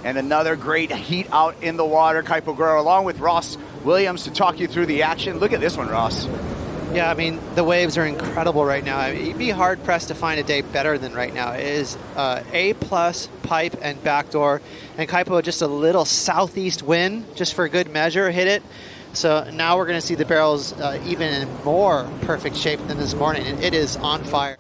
And another great heat out in the water. Kaipo Guerrero along with Ross Williams to talk you through the action. Look at this one, Ross. Yeah, I mean, the waves are incredible right now. I mean, you'd be hard-pressed to find a day better than right now. It is A-plus pipe and backdoor. And Kaipo, just a little southeast wind, just for good measure, hit it. So now we're going to see the barrels even in more perfect shape than this morning. And it is on fire.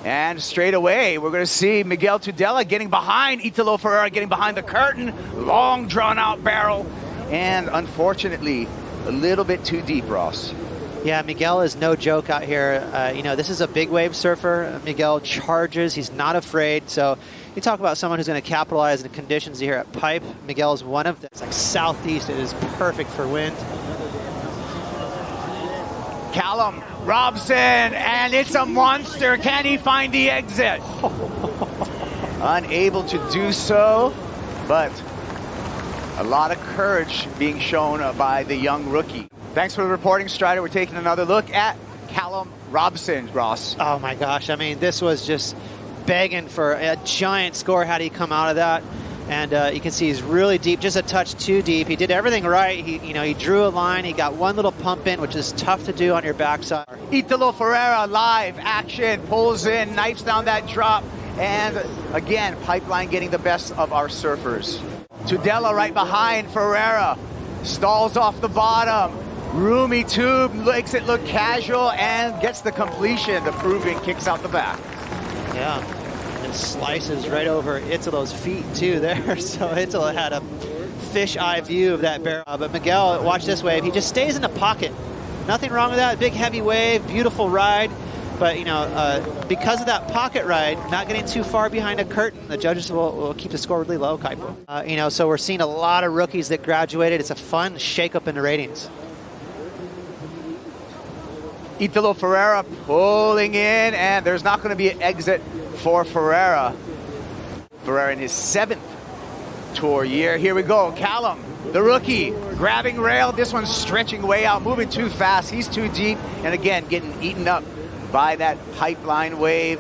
And straight away, we're going to see Miguel Tudela getting behind Italo Ferreira, getting behind the curtain. Long, drawn-out barrel. And unfortunately, a little bit too deep, Ross. Yeah, Miguel is no joke out here. You know, this is a big wave surfer. Miguel charges. He's not afraid. So you talk about someone who's going to capitalize on the conditions here at pipe. Miguel is one of them. It's like southeast. It is perfect for wind. Callum Robson, and it's a monster. Can he find the exit? Unable to do so, but a lot of courage being shown by the young rookie. Thanks for the reporting, Strider. We're taking another look at Callum Robson, Ross. Oh my gosh, I mean, this was just begging for a giant score had he come out of that. And you can see he's really deep, just a touch too deep. He did everything right. He drew a line. He got one little pump in, which is tough to do on your backside. Italo Ferreira, live action, pulls in, knifes down that drop. And again, Pipeline getting the best of our surfers. Tudela right behind Ferreira. Stalls off the bottom. Roomy tube, makes it look casual, and gets the completion. The proving kicks out the back. Yeah. Slices right over Italo's feet too there. So Italo had a fish-eye view of that barrel. But Miguel, watch this wave. He just stays in the pocket. Nothing wrong with that. Big, heavy wave, beautiful ride. But, you know, because of that pocket ride, not getting too far behind a curtain, the judges will keep the score really low, Kaipo. You know, so we're seeing a lot of rookies that graduated. It's a fun shake-up in the ratings. Italo Ferreira pulling in, and there's not going to be an exit for Ferreira. Ferreira in his 7th tour year. Here we go. Callum, the rookie, grabbing rail. This one's stretching way out, moving too fast. He's too deep, and again, getting eaten up by that Pipeline wave.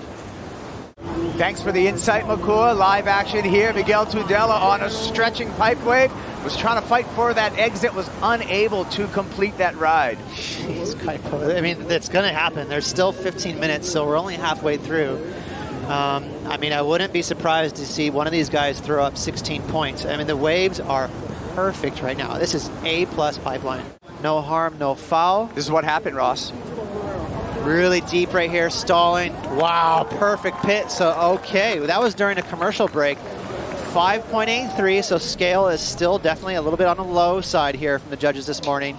Thanks for the insight, Makua. Live action here. Miguel Tudela on a stretching pipe wave. Was trying to fight for that exit, was unable to complete that ride. Jeez, Kaipo. I mean, it's going to happen. There's still 15 minutes, so we're only halfway through. I mean, I wouldn't be surprised to see one of these guys throw up 16 points. I mean, the waves are perfect right now. This is A-plus Pipeline. No harm, no foul. This is what happened, Ross. Really deep right here, stalling. Wow, perfect pit. So, okay, that was during a commercial break. 5.83, so scale is still definitely a little bit on the low side here from the judges this morning.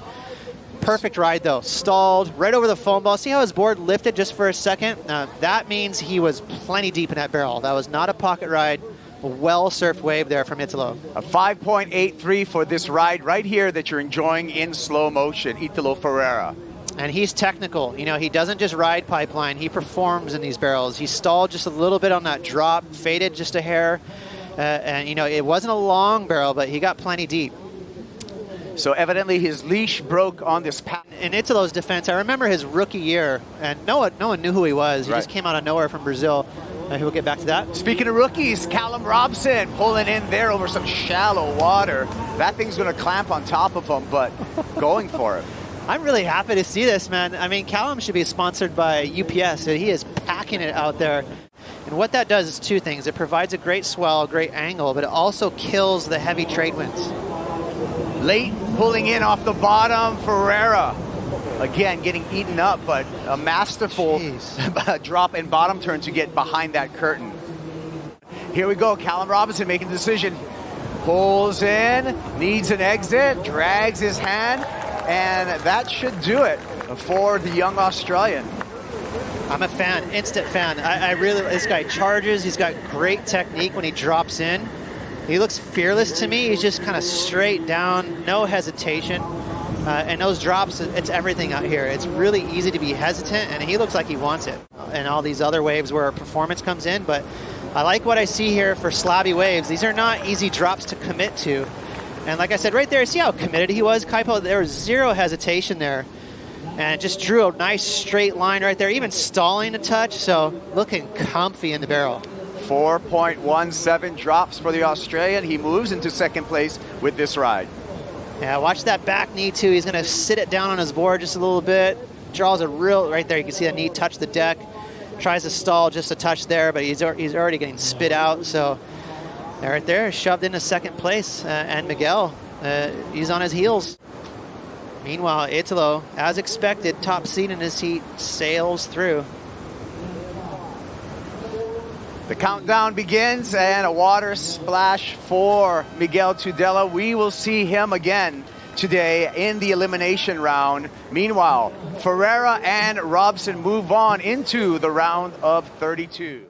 Perfect ride, though. Stalled right over the foam ball. See how his board lifted just for a second? That means he was plenty deep in that barrel. That was not a pocket ride. A well-surfed wave there from Italo. A 5.83 for this ride right here that you're enjoying in slow motion. Italo Ferreira. And he's technical. You know, he doesn't just ride Pipeline. He performs in these barrels. He stalled just a little bit on that drop, faded just a hair. And, you know, it wasn't a long barrel, but he got plenty deep. So evidently his leash broke on this path. In Italo's defense, I remember his rookie year, and no one knew who he was. He just came out of nowhere from Brazil. We'll get back to that. Speaking of rookies, Callum Robson pulling in there over some shallow water. That thing's going to clamp on top of him, but going for it. I'm really happy to see this, man. I mean, Callum should be sponsored by UPS, and he is packing it out there. And what that does is two things. It provides a great swell, a great angle, but it also kills the heavy trade winds. Late pulling in off the bottom, Ferreira. Again, getting eaten up, but a masterful drop and bottom turn to get behind that curtain. Here we go, Callum Robinson making the decision. Pulls in, needs an exit, drags his hand, and that should do it for the young Australian. I'm a fan, instant fan. I really, this guy charges. He's got great technique when he drops in. He looks fearless to me. He's just kind of straight down, no hesitation. And those drops, it's everything out here. It's really easy to be hesitant, and he looks like he wants it. And all these other waves where performance comes in, but I like what I see here for slabby waves. These are not easy drops to commit to. And like I said, right there, see how committed he was, Kaipo? There was zero hesitation there. And just drew a nice straight line right there, even stalling a touch, so looking comfy in the barrel. 4.17 drops for the Australian. He moves into second place with this ride. Yeah, watch that back knee too. He's going to sit it down on his board just a little bit. Draws a real, right there, you can see that knee touch the deck. Tries to stall just a touch there, but he's already getting spit out. So right there, shoved into second place. And Miguel, he's on his heels. Meanwhile, Italo, as expected, top seed in his heat, sails through. The countdown begins, and a water splash for Miguel Tudela. We will see him again today in the elimination round. Meanwhile, Ferreira and Robson move on into the round of 32.